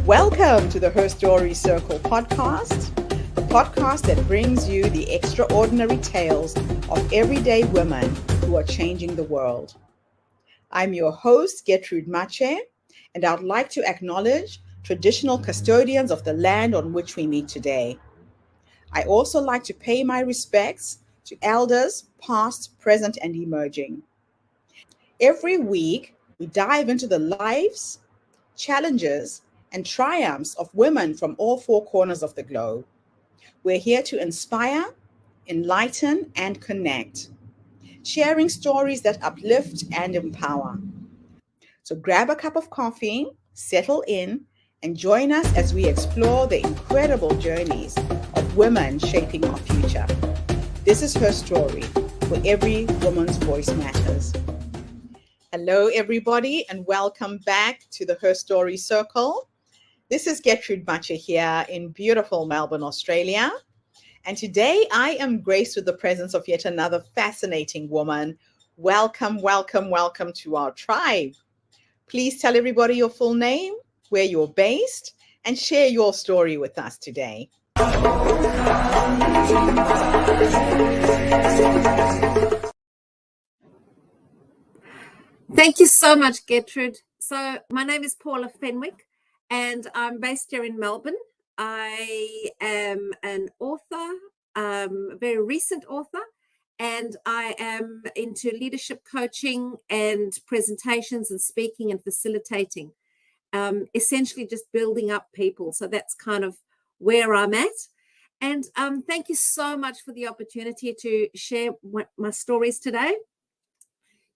Welcome to the Her Story Circle podcast, the podcast that brings you the extraordinary tales of everyday women who are changing the world. I'm your host, Gertrude Mache, and I'd like to acknowledge traditional custodians of the land on which we meet today. I also like to pay my respects to elders, past, present, and emerging. Every week, we dive into the lives, challenges, and triumphs of women from all four corners of the globe. We're here to inspire, enlighten, and connect, sharing stories that uplift and empower. So grab a cup of coffee, settle in, and join us as we explore the incredible journeys of women shaping our future. This is Her Story, where every woman's voice matters. Hello, everybody, and welcome back to the Her Story Circle. This is Gertrude Mache here in beautiful Melbourne, Australia. And today I am graced with the presence of yet another fascinating woman. Welcome, welcome, welcome to our tribe. Please tell everybody your full name, where you're based, and share your story with us today. Thank you so much, Gertrude. So my name is Paula Fenwick, and I'm based here in Melbourne. I am an author, a very recent author, and I am into leadership coaching and presentations and speaking and facilitating, essentially just building up people. So that's kind of where I'm at. And thank you so much for the opportunity to share my stories today.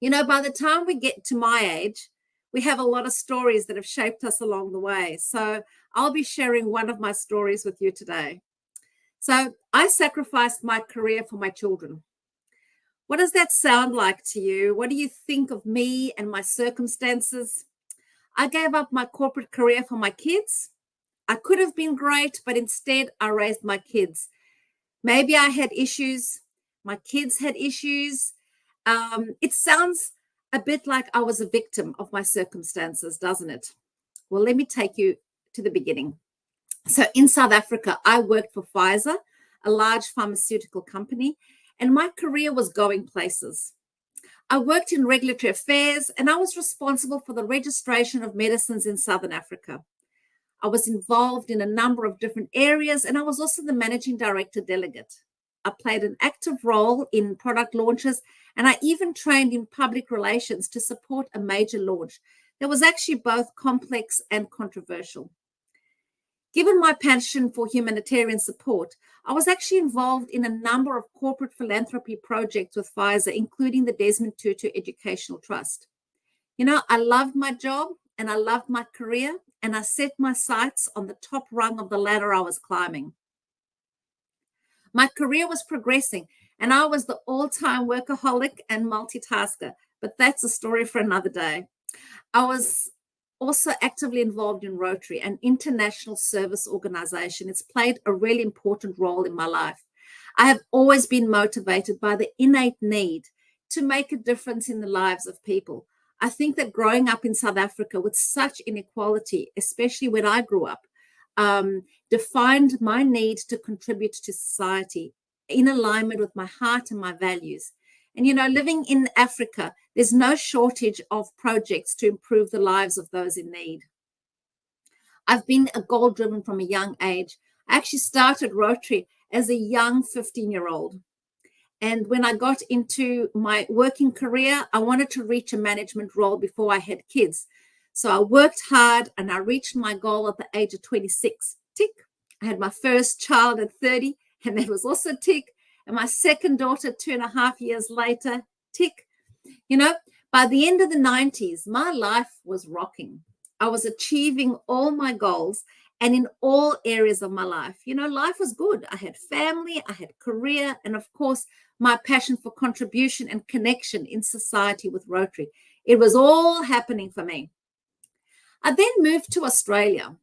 You know, by the time we get to my age, we have a lot of stories that have shaped us along the way. So I'll be sharing one of my stories with you today. So I sacrificed my career for my children. What does that sound like to you? What do you think of me and my circumstances? I gave up my corporate career for my kids. I could have been great, but instead I raised my kids. Maybe I had issues. My kids had issues. It sounds a bit like I was a victim of my circumstances, doesn't it? Well, let me take you to the beginning. So in South Africa, I worked for Pfizer, a large pharmaceutical company, and my career was going places. I worked in regulatory affairs, and I was responsible for the registration of medicines in Southern Africa. I was involved in a number of different areas, and I was also the managing director delegate. I played an active role in product launches, and I even trained in public relations to support a major launch that was actually both complex and controversial. Given my passion for humanitarian support, I was actually involved in a number of corporate philanthropy projects with Pfizer, including the Desmond Tutu Educational Trust. You know, I loved my job and I loved my career, and I set my sights on the top rung of the ladder I was climbing. My career was progressing, and I was the all-time workaholic and multitasker, but that's a story for another day. I was also actively involved in Rotary, an international service organization. It's played a really important role in my life. I have always been motivated by the innate need to make a difference in the lives of people. I think that growing up in South Africa with such inequality, especially when I grew up, defined my need to contribute to society in alignment with my heart and my values. And, you know, living in Africa, there's no shortage of projects to improve the lives of those in need. I've been a goal-driven from a young age. I actually started Rotary as a young 15-year-old. And when I got into my working career, I wanted to reach a management role before I had kids. So I worked hard and I reached my goal at the age of 26. Tick. I had my first child at 30, and that was also tick. And my second daughter 2.5 years later, tick. You know, by the end of the 90s, my life was rocking. I was achieving all my goals and in all areas of my life. You know, life was good. I had family, I had career, and of course, my passion for contribution and connection in society with Rotary. It was all happening for me. I then moved to Australia,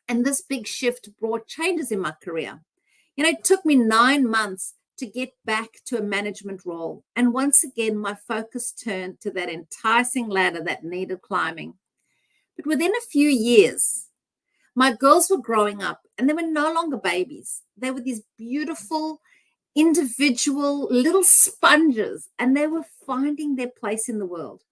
and this big shift brought changes in my career. You know, it took me 9 months to get back to a management role. And once again, my focus turned to that enticing ladder that needed climbing. But within a few years, My girls were growing up and they were no longer babies. They were these beautiful, individual little sponges, and they were finding their place in the world.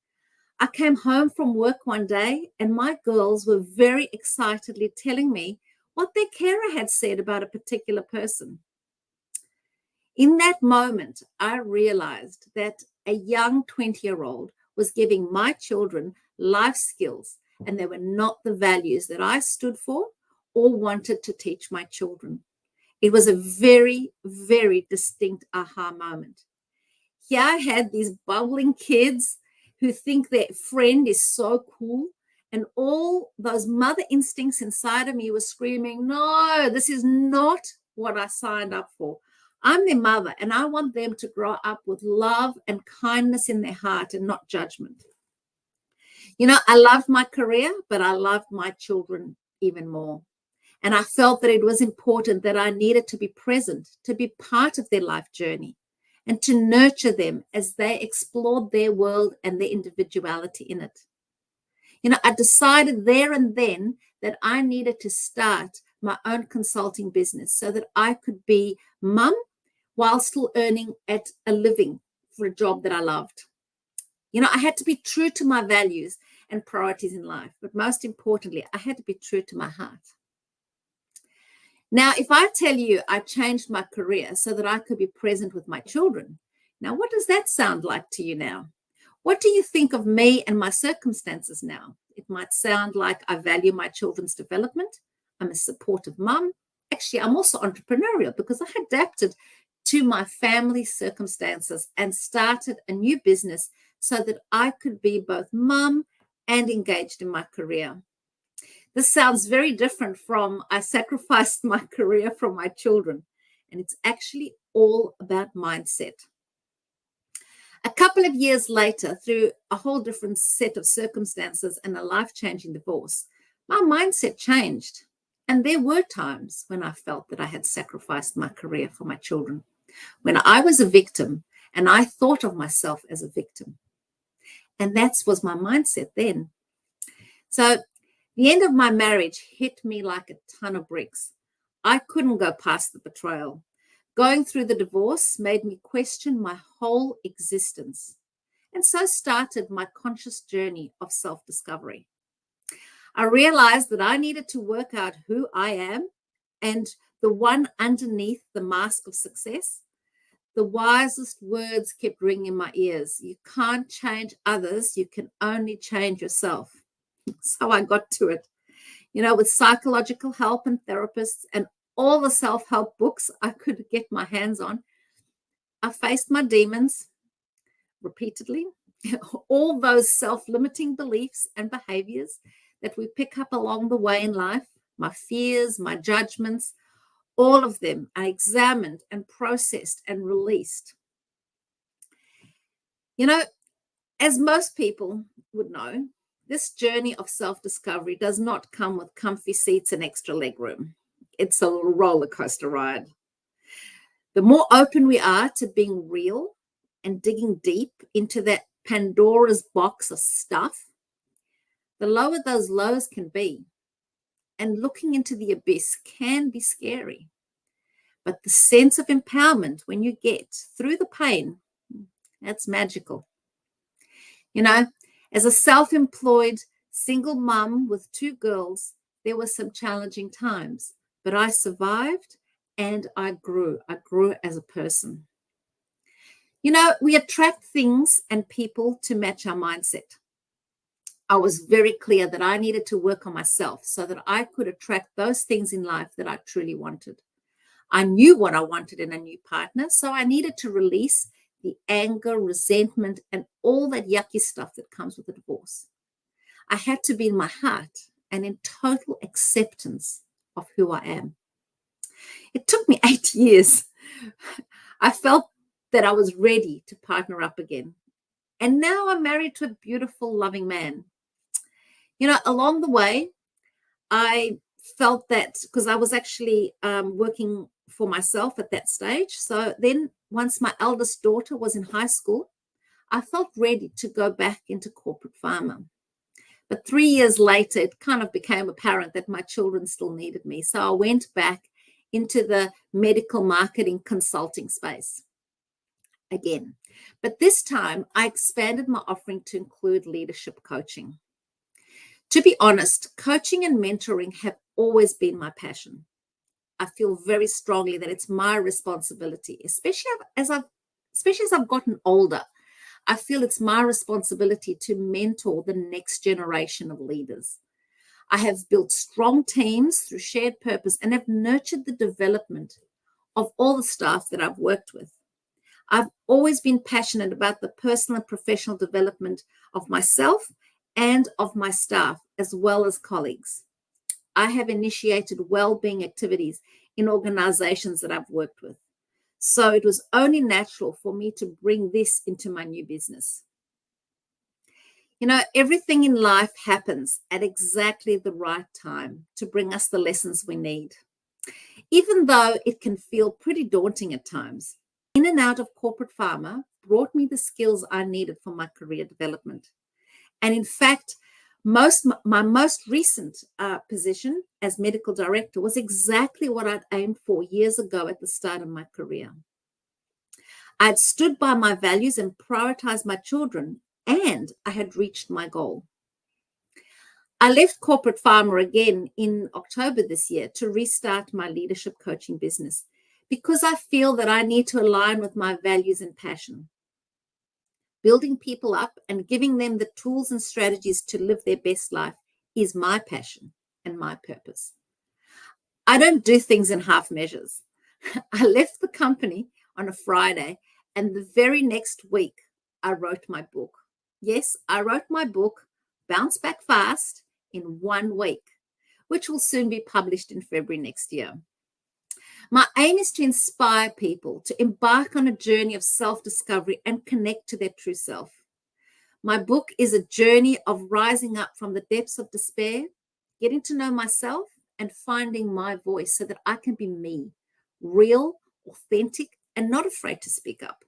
I came home from work one day and my girls were very excitedly telling me what their carer had said about a particular person. In that moment, I realized that a young 20-year-old was giving my children life skills, and they were not the values that I stood for or wanted to teach my children. It was a very, very distinct aha moment. Here I had these bubbling kids who think their friend is so cool, and all those mother instincts inside of me were screaming, no, this is not what I signed up for. I'm their mother, and I want them to grow up with love and kindness in their heart and not judgment. You know, I loved my career, but I loved my children even more. And I felt that it was important that I needed to be present, to be part of their life journey, and to nurture them as they explored their world and their individuality in it. You know, I decided there and then that I needed to start my own consulting business so that I could be mum while still earning at a living for a job that I loved. You know, I had to be true to my values and priorities in life, but most importantly, I had to be true to my heart. Now, if I tell you I changed my career so that I could be present with my children, now what does that sound like to you now? What do you think of me and my circumstances now? It might sound like I value my children's development. I'm a supportive mum. Actually, I'm also entrepreneurial because I adapted to my family circumstances and started a new business so that I could be both mum and engaged in my career. This sounds very different from I sacrificed my career for my children, and it's actually all about mindset. A couple of years later, through a whole different set of circumstances and a life-changing divorce, my mindset changed. And there were times when I felt that I had sacrificed my career for my children, when I was a victim and I thought of myself as a victim. And that was my mindset then. So the end of my marriage hit me like a ton of bricks. I couldn't go past the betrayal. Going through the divorce made me question my whole existence. And so started my conscious journey of self-discovery. I realized that I needed to work out who I am and the one underneath the mask of success. The wisest words kept ringing in my ears. You can't change others. You can only change yourself. So I got to it. You know, with psychological help and therapists and all the self-help books I could get my hands on, I faced my demons repeatedly, all those self-limiting beliefs and behaviors that we pick up along the way in life, my fears, my judgments, all of them I examined and processed and released. You know, as most people would know, this journey of self-discovery does not come with comfy seats and extra legroom. It's a roller coaster ride. The more open we are to being real and digging deep into that Pandora's box of stuff, the lower those lows can be. And looking into the abyss can be scary. But the sense of empowerment when you get through the pain, that's magical. You know, as a self-employed single mum with 2 girls, there were some challenging times, but I survived and I grew. I grew as a person. You know, we attract things and people to match our mindset. I was very clear that I needed to work on myself so that I could attract those things in life that I truly wanted. I knew what I wanted in a new partner, so I needed to release the anger, resentment, and all that yucky stuff that comes with a divorce. I had to be in my heart and in total acceptance of who I am. It took me 8 years. I felt that I was ready to partner up again. And now I'm married to a beautiful, loving man. You know, along the way, I felt that because I was actually working for myself at that stage. So then once my eldest daughter was in high school, I felt ready to go back into corporate pharma. But 3 years later, it kind of became apparent that my children still needed me. So I went back into the medical marketing consulting space again. But this time, I expanded my offering to include leadership coaching. To be honest, coaching and mentoring have always been my passion. I feel very strongly that it's my responsibility, especially as I've gotten older. I feel it's my responsibility to mentor the next generation of leaders. I have built strong teams through shared purpose and have nurtured the development of all the staff that I've worked with. I've always been passionate about the personal and professional development of myself and of my staff, as well as colleagues. I have initiated well-being activities in organizations that I've worked with. So it was only natural for me to bring this into my new business. You know, everything in life happens at exactly the right time to bring us the lessons we need. Even though it can feel pretty daunting at times, in and out of corporate pharma brought me the skills I needed for my career development. And in fact, my most recent position as medical director was exactly what I'd aimed for years ago at the start of my career. I'd stood by my values and prioritized my children, and I had reached my goal. I left corporate pharma again in October this year to restart my leadership coaching business because I feel that I need to align with my values and passion. Building people up and giving them the tools and strategies to live their best life is my passion and my purpose. I don't do things in half measures. I left the company on a Friday, and the very next week, I wrote my book. Yes, I wrote my book, Bounce Back Fast, in 1 week, which will soon be published in February next year. My aim is to inspire people to embark on a journey of self-discovery and connect to their true self. My book is a journey of rising up from the depths of despair, getting to know myself, and finding my voice so that I can be me, real, authentic, and not afraid to speak up.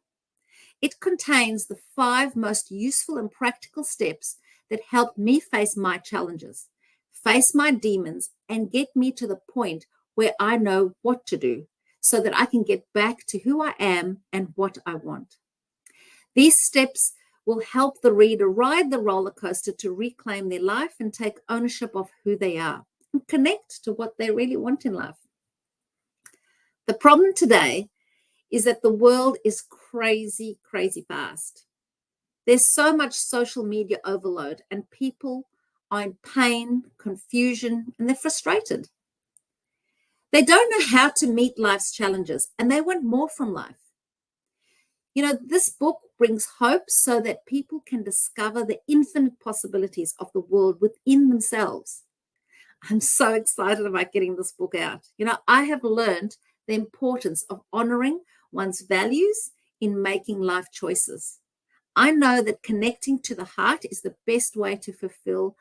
It contains the 5 most useful and practical steps that help me face my challenges, face my demons, and get me to the point where I know what to do so that I can get back to who I am and what I want. These steps will help the reader ride the roller coaster to reclaim their life and take ownership of who they are and connect to what they really want in life. The problem today is that the world is crazy, crazy fast. There's so much social media overload and people are in pain, confusion, and they're frustrated. They don't know how to meet life's challenges and they want more from life. You know, this book brings hope so that people can discover the infinite possibilities of the world within themselves. I'm so excited about getting this book out. You know, I have learned the importance of honoring one's values in making life choices. I know that connecting to the heart is the best way to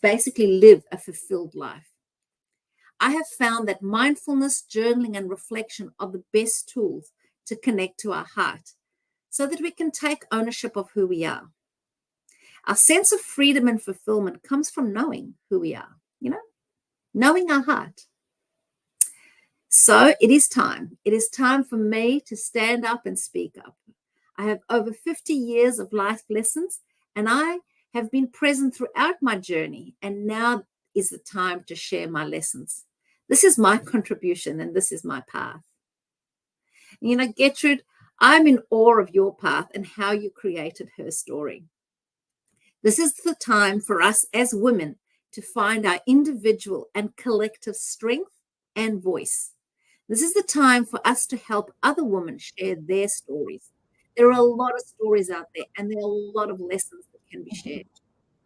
basically live a fulfilled life. I have found that mindfulness, journaling, and reflection are the best tools to connect to our heart so that we can take ownership of who we are. Our sense of freedom and fulfillment comes from knowing who we are, you know, knowing our heart. So it is time. It is time for me to stand up and speak up. I have over 50 years of life lessons, and I have been present throughout my journey, and now is the time to share my lessons. This is my contribution, and this is my path. You know, Gertrude, I'm in awe of your path and how you created her story. This is the time for us as women to find our individual and collective strength and voice. This is the time for us to help other women share their stories. There are a lot of stories out there, and there are a lot of lessons that can be shared.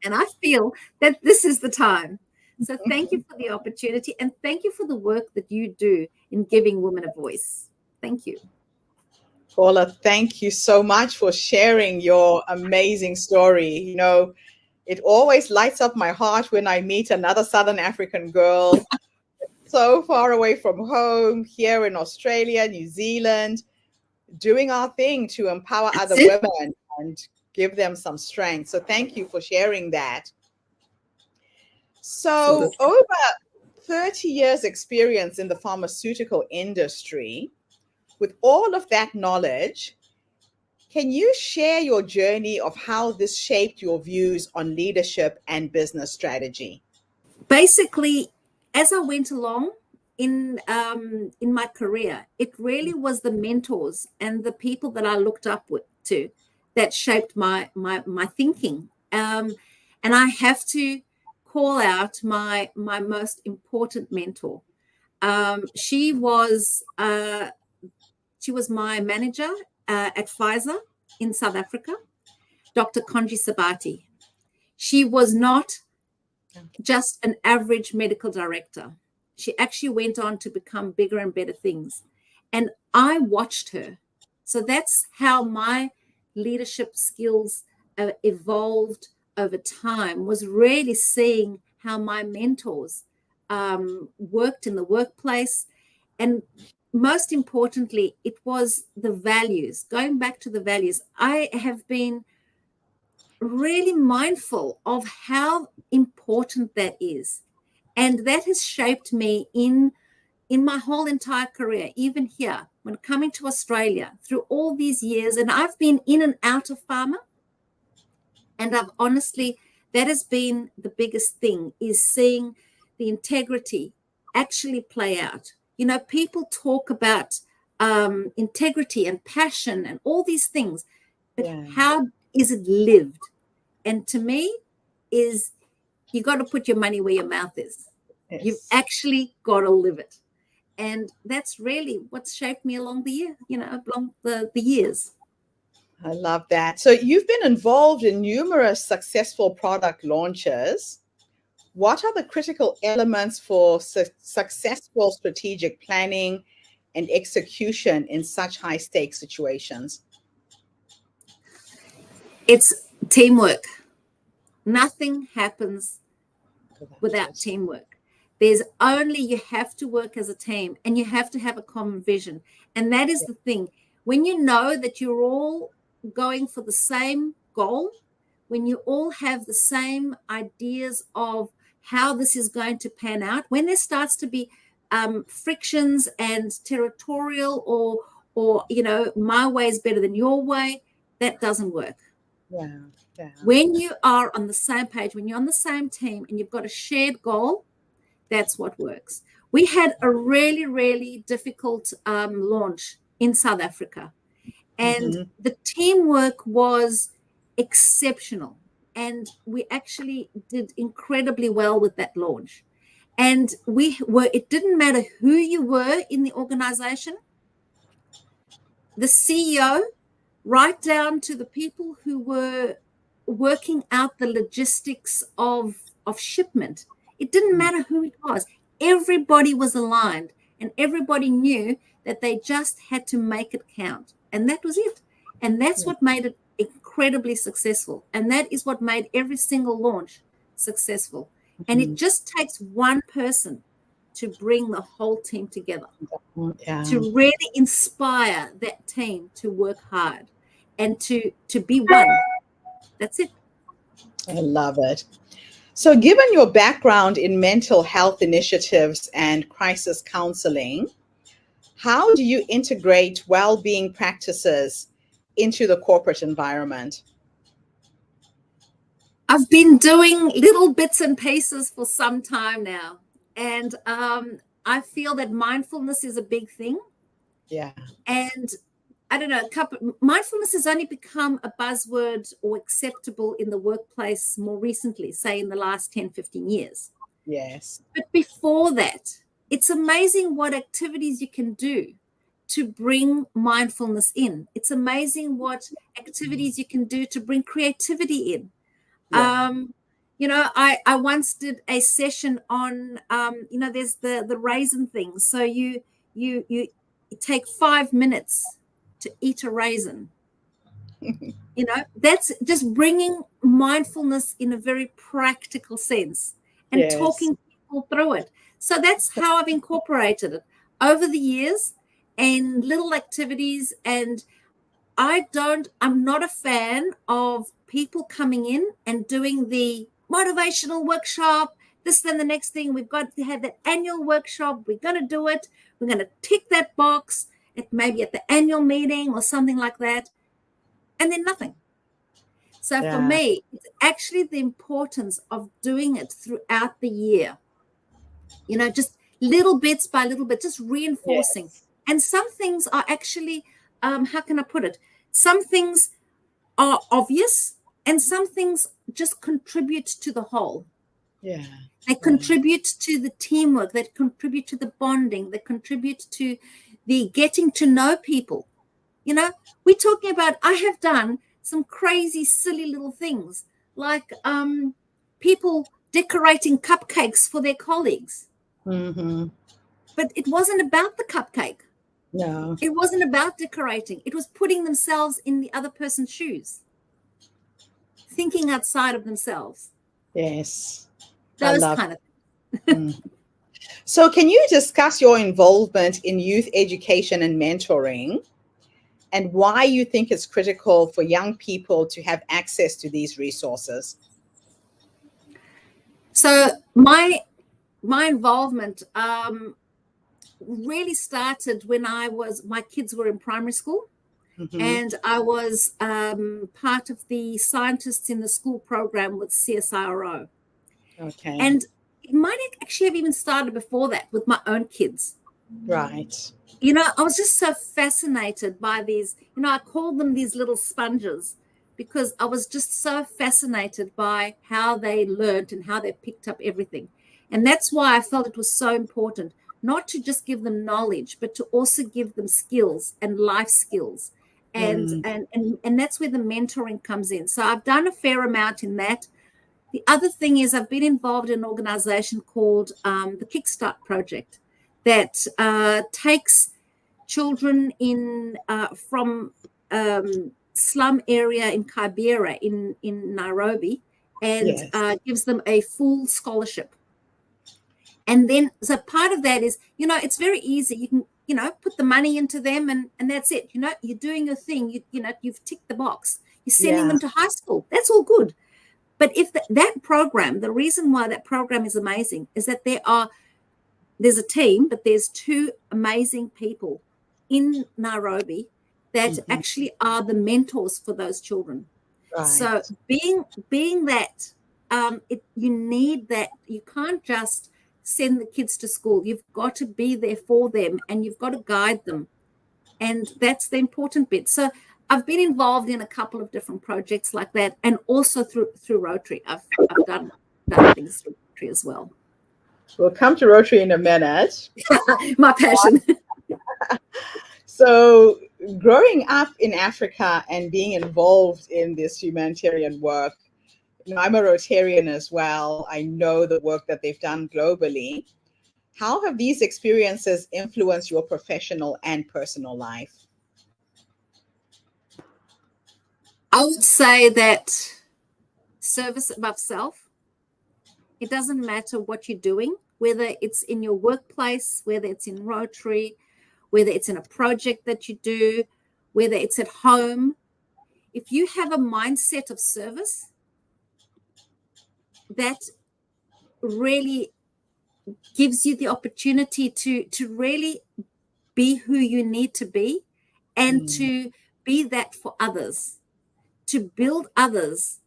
And I feel that this is the time. So thank you for the opportunity, and thank you for the work that you do in giving women a voice. Thank you. Paula, thank you so much for sharing your amazing story. You know, it always lights up my heart when I meet another Southern African girl so far away from home here in Australia, New Zealand, doing our thing to empower other women and give them some strength. So thank you for sharing that. So over 30 years experience in the pharmaceutical industry, with all of that knowledge, can you share your journey of how this shaped your views on leadership and business strategy? Basically, as I went along in my career, it really was the mentors and the people that I looked up to that shaped my thinking. And I have to call out my most important mentor. She was my manager at Pfizer in South Africa, Dr. Konji Sabati. She was not just an average medical director. She actually went on to become bigger and better things. And I watched her. So that's how my leadership skills evolved over time, was really seeing how my mentors worked in the workplace. And most importantly, it was the values. Going back to the values, I have been really mindful of how important that is. And that has shaped me in my whole entire career, even here, when coming to Australia through all these years. And I've been in and out of pharma. And I've honestly, that has been the biggest thing, is seeing the integrity actually play out. You know, people talk about integrity and passion and all these things, but how is it lived? And to me, is you got to put your money where your mouth is. Yes. You've actually got to live it. And that's really what's shaped me along the year, along the years. I love that. So you've been involved in numerous successful product launches. What are the critical elements for successful strategic planning and execution in such high-stakes situations? It's teamwork. Nothing happens without teamwork. You have to work as a team, and you have to have a common vision. And that is the thing. When you know that you're all going for the same goal, when you all have the same ideas of how this is going to pan out, when there starts to be frictions and territorial or my way is better than your way, that doesn't work. Yeah. When you are on the same page, when you're on the same team and you've got a shared goal, that's what works. We had a really, really difficult launch in South Africa, and the teamwork was exceptional. And we actually did incredibly well with that launch. And it didn't matter who you were in the organization, the CEO, right down to the people who were working out the logistics of shipment. It didn't matter who it was. Everybody was aligned, and everybody knew that they just had to make it count. And that was it. And that's what made it incredibly successful. And that is what made every single launch successful. And it just takes one person to bring the whole team together, to really inspire that team to work hard and to be one. That's it. I love it. So given your background in mental health initiatives and crisis counseling, how do you integrate well-being practices into the corporate environment? I've been doing little bits and pieces for some time now. And I feel that mindfulness is a big thing. Yeah. And I don't know, mindfulness has only become a buzzword or acceptable in the workplace more recently, say in the last 10, 15 years. Yes. But before that, it's amazing what activities you can do to bring mindfulness in. It's amazing what activities you can do to bring creativity in. Yeah. I once did a session on, there's the raisin thing. So you take 5 minutes to eat a raisin. That's just bringing mindfulness in a very practical sense and talking people through it. So that's how I've incorporated it over the years, and little activities. And I'm not a fan of people coming in and doing the motivational workshop, this, then the next thing. We've got to have that annual workshop. We're going to do it. We're going to tick that box maybe at the annual meeting or something like that. And then nothing. So for me, it's actually the importance of doing it throughout the year. Just little bits by little bit, just reinforcing. Yes. And some things are actually, how can I put it? Some things are obvious and some things just contribute to the whole. Yeah. They contribute to the teamwork, they contribute to the bonding, they contribute to the getting to know people. We're talking about, I have done some crazy, silly little things like people decorating cupcakes for their colleagues. Mm-hmm. But it wasn't about the cupcake. No. It wasn't about decorating. It was putting themselves in the other person's shoes, thinking outside of themselves. Yes. Those kind of things. So can you discuss your involvement in youth education and mentoring and why you think it's critical for young people to have access to these resources? So my involvement really started when my kids were in primary school. Mm-hmm. And I was part of the scientists in the school program with CSIRO. Okay. And it might actually have even started before that with my own kids. Right. I was just so fascinated by these, I called them these little sponges because I was just so fascinated by how they learned and how they picked up everything. And that's why I felt it was so important, not to just give them knowledge, but to also give them skills and life skills. And that's where the mentoring comes in. So I've done a fair amount in that. The other thing is I've been involved in an organization called the Kickstart Project that takes children from slum area in Kibera in Nairobi and gives them a full scholarship. And then, so part of that is, it's very easy. You can, put the money into them and that's it. You're doing your thing. You've ticked the box. You're sending them to high school. That's all good. But if that program, the reason why that program is amazing is that there's a team, but there's 2 amazing people in Nairobi that actually are the mentors for those children. Right. So being that, you need that. You can't just send the kids to school. You've got to be there for them and you've got to guide them. And that's the important bit. So I've been involved in a couple of different projects like that, and also through Rotary. I've done things through Rotary as well. We'll come to Rotary in a minute. My passion. So growing up in Africa and being involved in this humanitarian work, I'm a Rotarian as well. I know the work that they've done globally. How have these experiences influenced your professional and personal life? I would say that service above self. It doesn't matter what you're doing, whether it's in your workplace, whether it's in Rotary, whether it's in a project that you do, whether it's at home. If you have a mindset of service, that really gives you the opportunity to really be who you need to be and to be that for others. To build others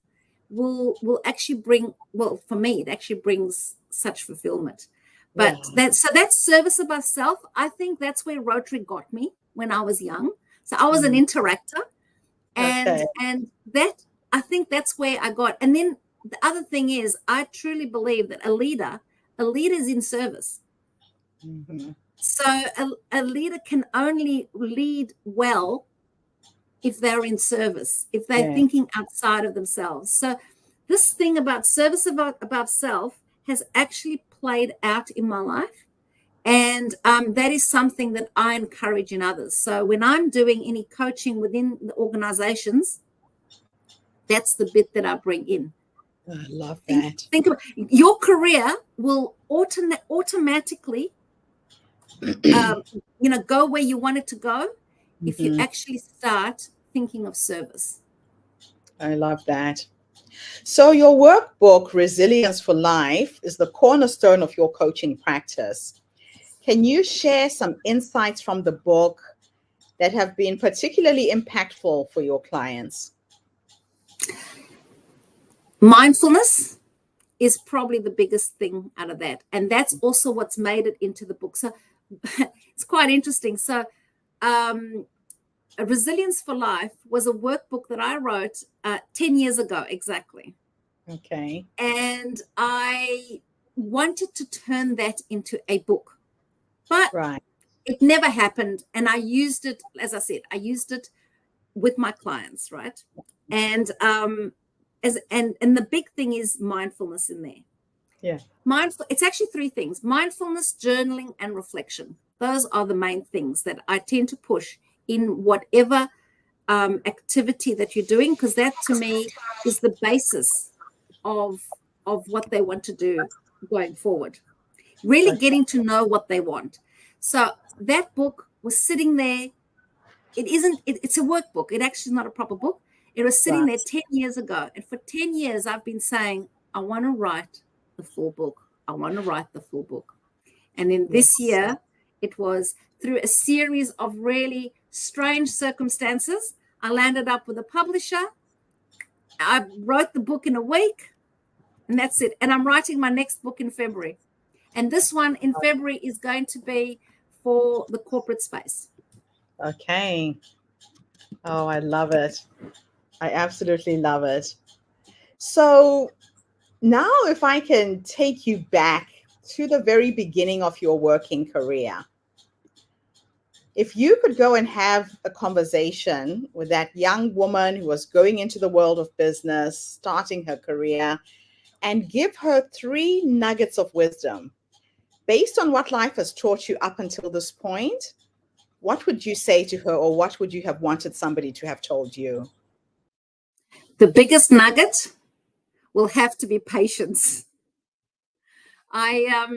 will actually bring, well, for me, it actually brings such fulfillment. But that's service above self. I think that's where Rotary got me when I was young. So I was an interactor, and that, I think that's where I got. And then the other thing is, I truly believe that a leader is in service. Mm-hmm. So a leader can only lead well if they're in service, if they're thinking outside of themselves. So this thing about service above self has actually played out in my life. And that is something that I encourage in others. So when I'm doing any coaching within the organizations, that's the bit that I bring in. I love that. Think about your career will automatically, go where you want it to go if you actually start thinking of service. I love that. So your workbook, Resilience for Life, is the cornerstone of your coaching practice. Can you share some insights from the book that have been particularly impactful for your clients? Mindfulness is probably the biggest thing out of that. And that's also what's made it into the book. So it's quite interesting. So Resilience for Life was a workbook that I wrote 10 years ago exactly. Okay. And I wanted to turn that into a book, but Right. it never happened. And I used it, as I said, I used it with my clients, right? And and the big thing is mindfulness in there. Yeah. It's actually three things: mindfulness, journaling, and reflection. Those are the main things that I tend to push in whatever activity that you're doing, because that to me is the basis of what they want to do going forward. Really getting to know what they want. So that book was sitting there. It's a workbook. It actually is not a proper book. It was sitting there 10 years ago. And for 10 years, I've been saying, I want to write the full book. I want to write the full book. And then this year, it was through a series of really strange circumstances. I landed up with a publisher. I wrote the book in a week, and that's it. And I'm writing my next book in February. And this one in February is going to be for the corporate space. Okay. Oh, I love it. I absolutely love it. So now if I can take you back to the very beginning of your working career, if you could go and have a conversation with that young woman who was going into the world of business, starting her career, and give her 3 nuggets of wisdom based on what life has taught you up until this point, what would you say to her, or what would you have wanted somebody to have told you? The biggest nugget will have to be patience. I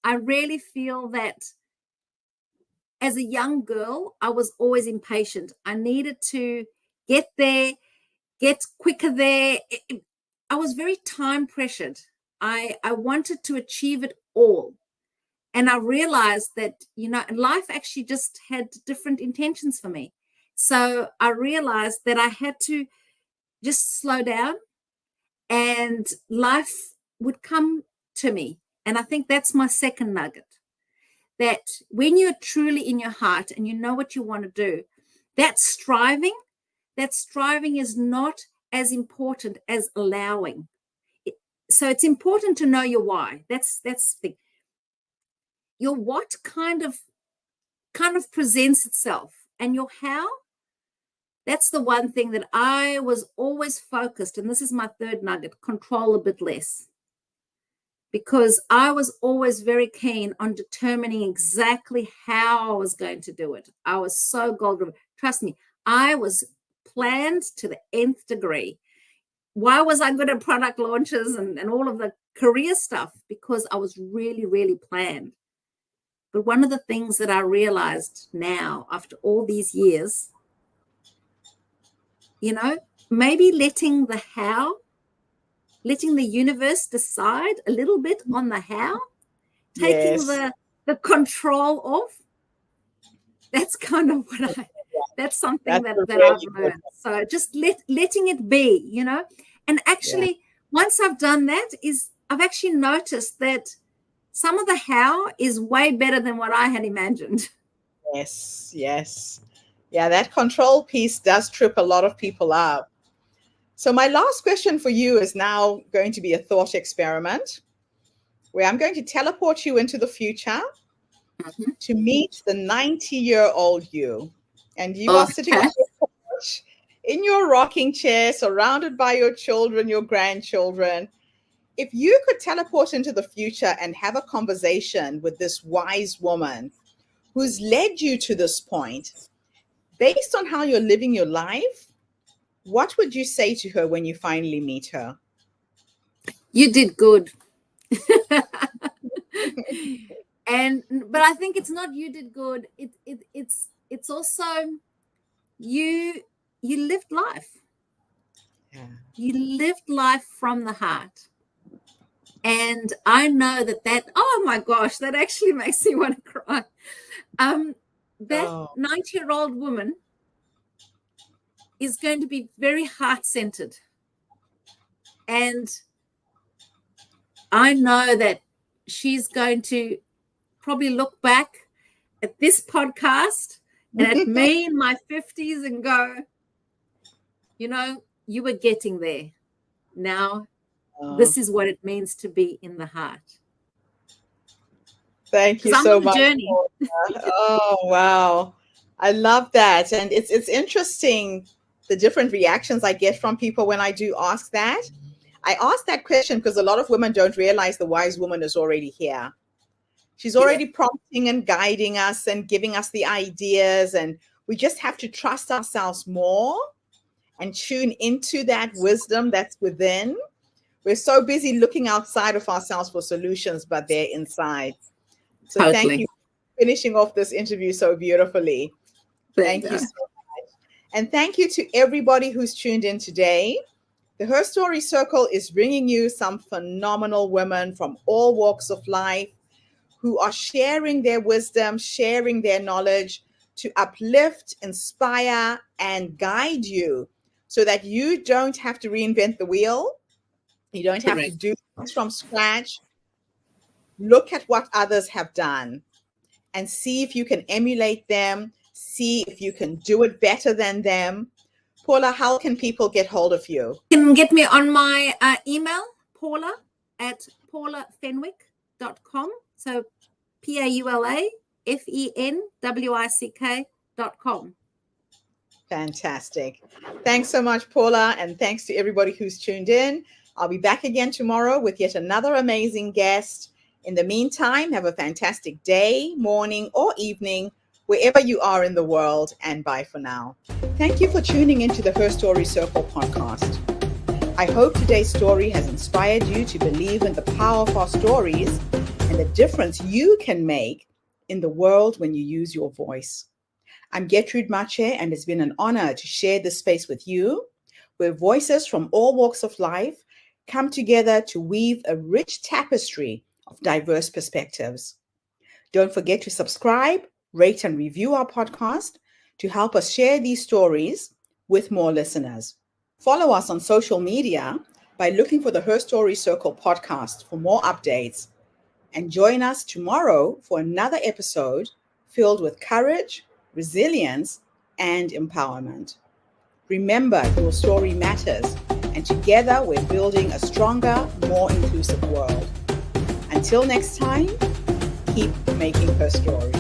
really feel that as a young girl, I was always impatient. I needed to get there, get quicker there. I was very time pressured. I wanted to achieve it all. And I realized that, life actually just had different intentions for me. So I realized that I had to just slow down and life would come to me. And I think that's my second nugget, that when you're truly in your heart and you know what you want to do, that striving is not as important as allowing. So it's important to know your why. That's the thing. Your what kind of presents itself, and your how, that's the one thing that I was always focused, and this is my third nugget: control a bit less. Because I was always very keen on determining exactly how I was going to do it. I was so goal-driven. Trust me, I was planned to the nth degree. Why was I good at product launches and all of the career stuff? Because I was really, really planned. But one of the things that I realized now, after all these years, maybe letting the universe decide a little bit on the how, taking the control off. That's kind of what that's something that I've learned. So just letting it be, and actually once I've done that, I've actually noticed that some of the how is way better than what I had imagined. Yes. Yeah, that control piece does trip a lot of people up. So my last question for you is now going to be a thought experiment where I'm going to teleport you into the future to meet the 90-year-old you. And you are sitting on your couch in your rocking chair, surrounded by your children, your grandchildren. If you could teleport into the future and have a conversation with this wise woman who's led you to this point, based on how you're living your life, what would you say to her when you finally meet her? You did good. But I think it's not you did good. It's also you you lived life. Yeah. You lived life from the heart. And I know that, oh my gosh, that actually makes me want to cry. That 90-year-old woman is going to be very heart-centered. And I know that she's going to probably look back at this podcast and at me in my 50s and go, you know, you were getting there. Now, this is what it means to be in the heart. Thank you so much. Oh, wow. I love that. And it's interesting, the different reactions I get from people when I do ask that. I ask that question because a lot of women don't realize the wise woman is already here. She's already prompting and guiding us and giving us the ideas. And we just have to trust ourselves more and tune into that wisdom that's within. We're so busy looking outside of ourselves for solutions, but they're inside. So Thank you for finishing off this interview so beautifully. Thank you so much. And thank you to everybody who's tuned in today. The Her Story Circle is bringing you some phenomenal women from all walks of life who are sharing their wisdom, sharing their knowledge to uplift, inspire, and guide you so that you don't have to reinvent the wheel. You don't have to do things from scratch. Look at what others have done and see if you can emulate them, see if you can do it better than them. Paula, how can people get hold of you? You can get me on my email, paula@paulafenwick.com. So PaulaFenwick.com. Fantastic. Thanks so much, Paula. And thanks to everybody who's tuned in. I'll be back again tomorrow with yet another amazing guest. In the meantime, have a fantastic day, morning, or evening, wherever you are in the world, and bye for now. Thank you for tuning into the Her Story Circle podcast. I hope today's story has inspired you to believe in the power of our stories and the difference you can make in the world when you use your voice. I'm Gertrude Mache, and it's been an honor to share this space with you, where voices from all walks of life come together to weave a rich tapestry of diverse perspectives. Don't forget to subscribe, rate, and review our podcast to help us share these stories with more listeners. Follow us on social media by looking for the Her Story Circle podcast for more updates. And join us tomorrow for another episode filled with courage, resilience, and empowerment. Remember, your story matters, and together we're building a stronger, more inclusive world. Until next time, keep making her story.